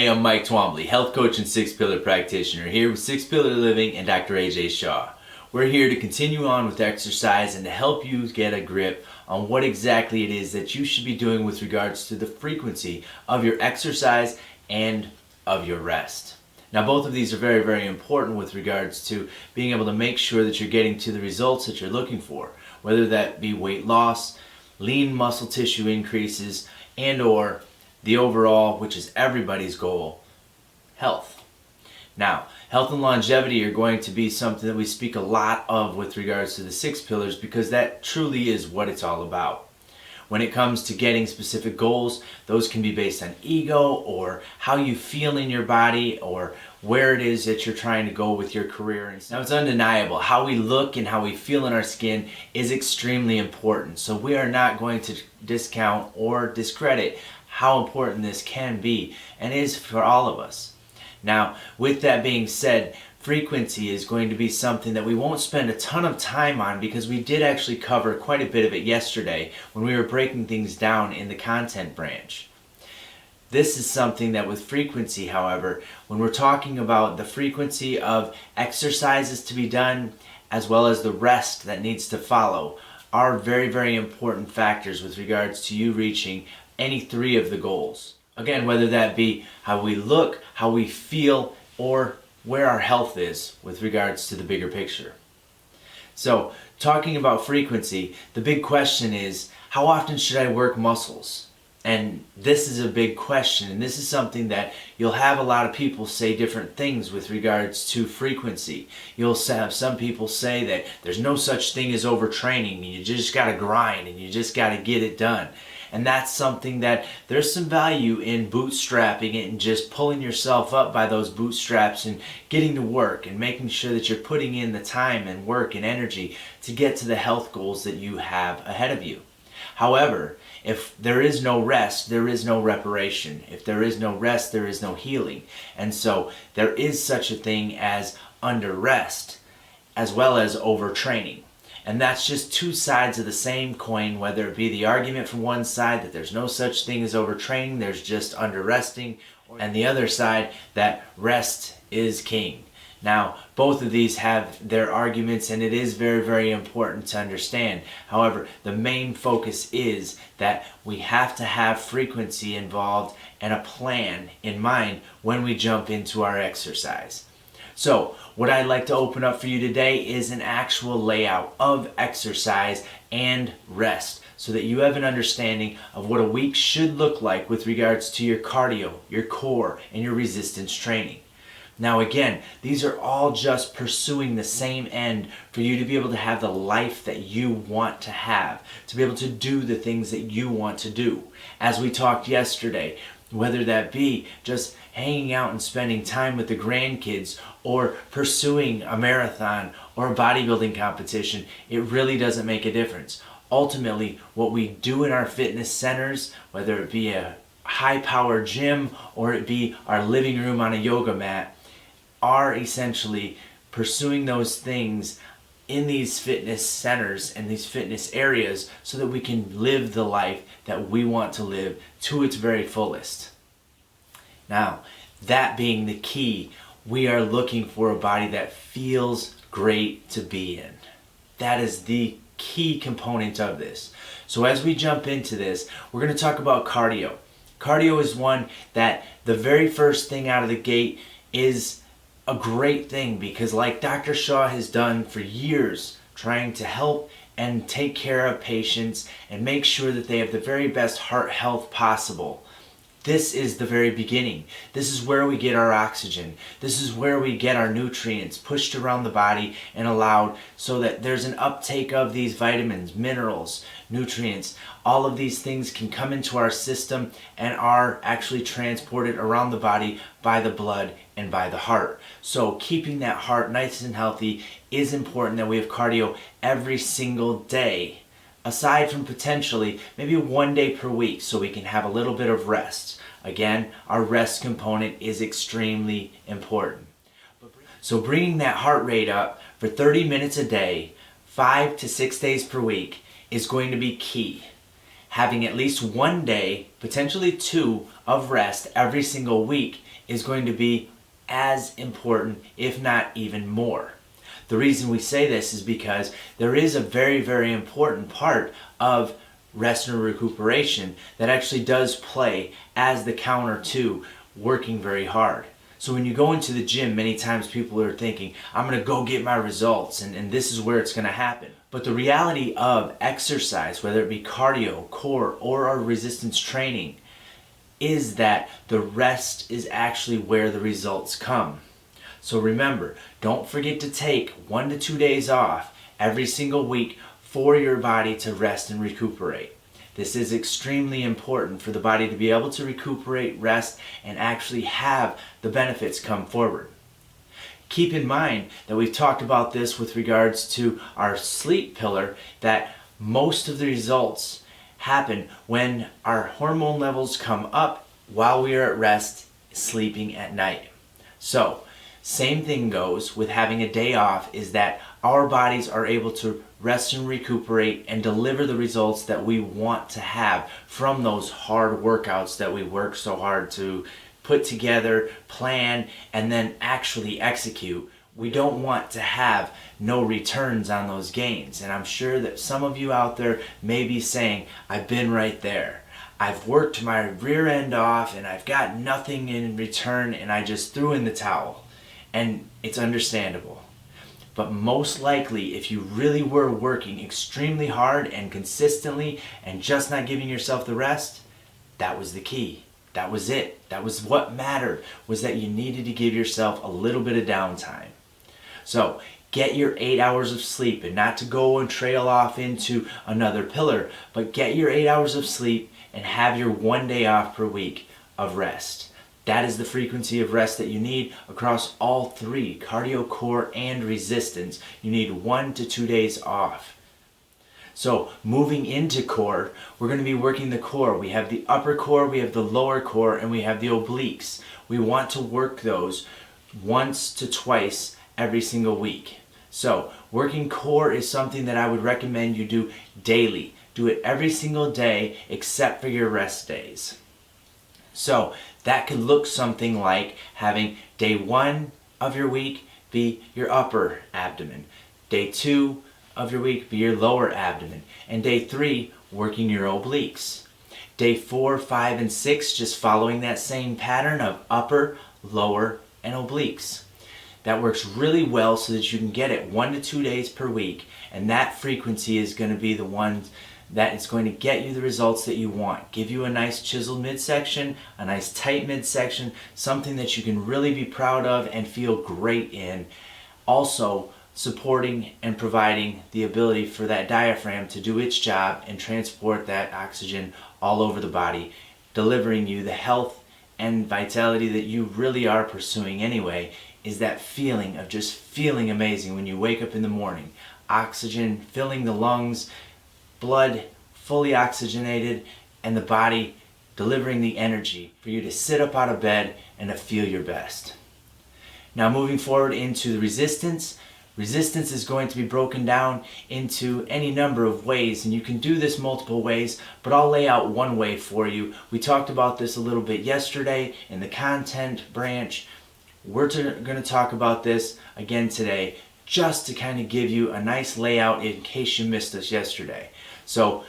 Hey, I'm Mike Twombley, health coach and 6-pillar practitioner, here with 6-pillar living and Dr. Aajay Shah. We're here to continue on with exercise and to help you get a grip on what exactly it is that you should be doing with regards to the frequency of your exercise and of your rest. Now, both of these are very, very important with regards to being able to make sure that you're getting to the results that you're looking for, whether that be weight loss, lean muscle tissue increases, and or the overall, which is everybody's goal, health. Now, health and longevity are going to be something that we speak a lot of with regards to the 6 pillars because that truly is what it's all about. When it comes to getting specific goals, those can be based on ego or how you feel in your body or where it is that you're trying to go with your career. Now, it's undeniable. How we look and how we feel in our skin is extremely important. So we are not going to discount or discredit how important this can be and is for all of us. Now, with that being said, frequency is going to be something that we won't spend a ton of time on because we did actually cover quite a bit of it yesterday when we were breaking things down in the content branch. This is something that with frequency, however, when we're talking about the frequency of exercises to be done as well as the rest that needs to follow are very, very important factors with regards to you reaching any 3 of the goals. Again, whether that be how we look, how we feel, or where our health is with regards to the bigger picture. So, talking about frequency, the big question is, how often should I work muscles? And this is a big question, and this is something that you'll have a lot of people say different things with regards to frequency. You'll have some people say that there's no such thing as overtraining, and you just gotta grind, and you just gotta get it done. And that's something that there's some value in bootstrapping it and just pulling yourself up by those bootstraps and getting to work and making sure that you're putting in the time and work and energy to get to the health goals that you have ahead of you. However, if there is no rest, there is no reparation. If there is no rest, there is no healing. And so there is such a thing as under rest as well as overtraining. And that's just 2 sides of the same coin, whether it be the argument from one side that there's no such thing as overtraining, there's just under-resting, and the other side that rest is king. Now, both of these have their arguments, and it is very, very important to understand. However, the main focus is that we have to have frequency involved and a plan in mind when we jump into our exercise. So, what I'd like to open up for you today is an actual layout of exercise and rest so that you have an understanding of what a week should look like with regards to your cardio, your core, and your resistance training. Now again, these are all just pursuing the same end for you to be able to have the life that you want to have, to be able to do the things that you want to do. As we talked yesterday, whether that be just hanging out and spending time with the grandkids or pursuing a marathon or a bodybuilding competition, it really doesn't make a difference. Ultimately, what we do in our fitness centers, whether it be a high-power gym or it be our living room on a yoga mat, are essentially pursuing those things in these fitness centers and these fitness areas so that we can live the life that we want to live to its very fullest. Now, that being the key, we are looking for a body that feels great to be in. That is the key component of this. So as we jump into this, we're going to talk about cardio. Cardio is one that the very first thing out of the gate is a great thing because like Dr. Shah has done for years, trying to help and take care of patients and make sure that they have the very best heart health possible. This is the very beginning. This is where we get our oxygen. This is where we get our nutrients pushed around the body and allowed so that there's an uptake of these vitamins, minerals, nutrients. All of these things can come into our system and are actually transported around the body by the blood and by the heart. So keeping that heart nice and healthy is important that we have cardio every single day. Aside from potentially maybe 1 day per week so we can have a little bit of rest. Again, our rest component is extremely important. So bringing that heart rate up for 30 minutes a day, 5 to 6 days per week is going to be key. Having at least 1 day, potentially 2, of rest every single week is going to be as important, if not even more. The reason we say this is because there is a very, very important part of rest and recuperation that actually does play as the counter to working very hard. So when you go into the gym, many times people are thinking, I'm going to go get my results and this is where it's going to happen. But the reality of exercise, whether it be cardio, core, or our resistance training, is that the rest is actually where the results come. So remember, don't forget to take 1 to 2 days off every single week for your body to rest and recuperate. This is extremely important for the body to be able to recuperate, rest, and actually have the benefits come forward. Keep in mind that we've talked about this with regards to our sleep pillar, that most of the results happen when our hormone levels come up while we are at rest, sleeping at night. So, same thing goes with having a day off, is that our bodies are able to rest and recuperate and deliver the results that we want to have from those hard workouts that we work so hard to put together, plan, and then actually execute. We don't want to have no returns on those gains. And I'm sure that some of you out there may be saying, I've been right there. I've worked my rear end off and I've got nothing in return and I just threw in the towel. And it's understandable. But most likely, if you really were working extremely hard and consistently and just not giving yourself the rest, that was the key. That was it. That was what mattered, was that you needed to give yourself a little bit of downtime. So get your 8 hours of sleep, and not to go and trail off into another pillar, but get your 8 hours of sleep and have your 1 day off per week of rest. That is the frequency of rest that you need across all three, cardio, core, and resistance. You need 1 to 2 days off. So moving into core, we're going to be working the core. We have the upper core, we have the lower core, and we have the obliques. We want to work those once to twice every single week. So working core is something that I would recommend you do daily. Do it every single day except for your rest days. So that could look something like having day 1 of your week be your upper abdomen, day 2 of your week be your lower abdomen, and day 3 working your obliques. Day 4, 5, and 6 just following that same pattern of upper, lower, and obliques. That works really well so that you can get it 1 to 2 days per week, and that frequency is going to be the one that is going to get you the results that you want. Give you a nice chiseled midsection, a nice tight midsection, something that you can really be proud of and feel great in. Also, supporting and providing the ability for that diaphragm to do its job and transport that oxygen all over the body, delivering you the health and vitality that you really are pursuing anyway, is that feeling of just feeling amazing when you wake up in the morning. Oxygen filling the lungs, blood fully oxygenated, and the body delivering the energy for you to sit up out of bed and to feel your best. Now moving forward into the resistance. Resistance is going to be broken down into any number of ways, and you can do this multiple ways, but I'll lay out one way for you. We talked about this a little bit yesterday in the content branch. We're going to talk about this again today, just to kind of give you a nice layout in case you missed us yesterday. So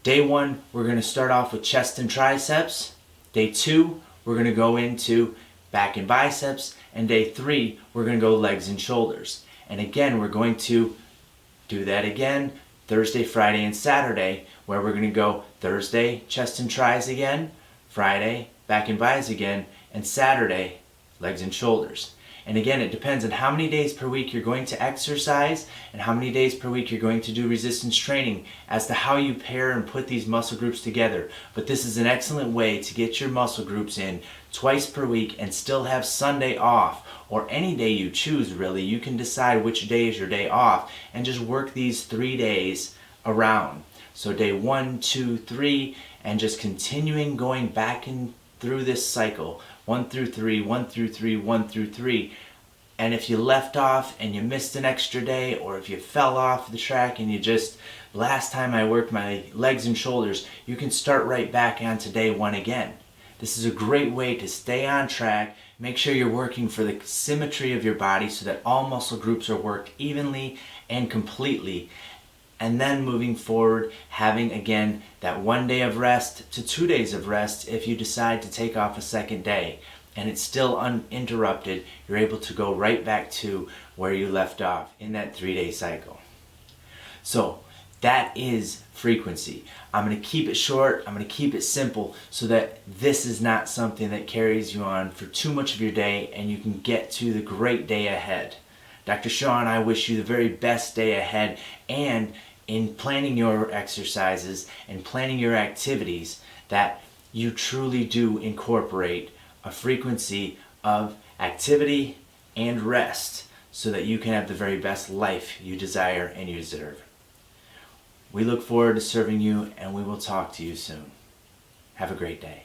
day 1, we're going to start off with chest and triceps. Day 2, we're going to go into back and biceps. And day 3, we're going to go legs and shoulders. And again, we're going to do that again Thursday, Friday, and Saturday, where we're going to go Thursday, chest and tris again, Friday, back and bis again, and Saturday, legs and shoulders. And again, it depends on how many days per week you're going to exercise and how many days per week you're going to do resistance training as to how you pair and put these muscle groups together. But this is an excellent way to get your muscle groups in twice per week and still have Sunday off, or any day you choose really. You can decide which day is your day off and just work these 3 days around. So day 1, 2, 3, and just continuing going back and through this cycle. 1 through 3, 1 through 3, 1 through 3. And if you left off and you missed an extra day, or if you fell off the track and you just, last time I worked my legs and shoulders, you can start right back onto day 1 again. This is a great way to stay on track, Make sure you're working for the symmetry of your body so that all muscle groups are worked evenly and completely. And then moving forward, having again that 1 day of rest to 2 days of rest if you decide to take off a second day and it's still uninterrupted, you're able to go right back to where you left off in that 3-day cycle. So that is frequency. I'm going to keep it short, I'm going to keep it simple so that this is not something that carries you on for too much of your day and you can get to the great day ahead. Dr. Shah and I wish you the very best day ahead, and in planning your exercises and planning your activities that you truly do incorporate a frequency of activity and rest so that you can have the very best life you desire and you deserve. We look forward to serving you, and we will talk to you soon. Have a great day.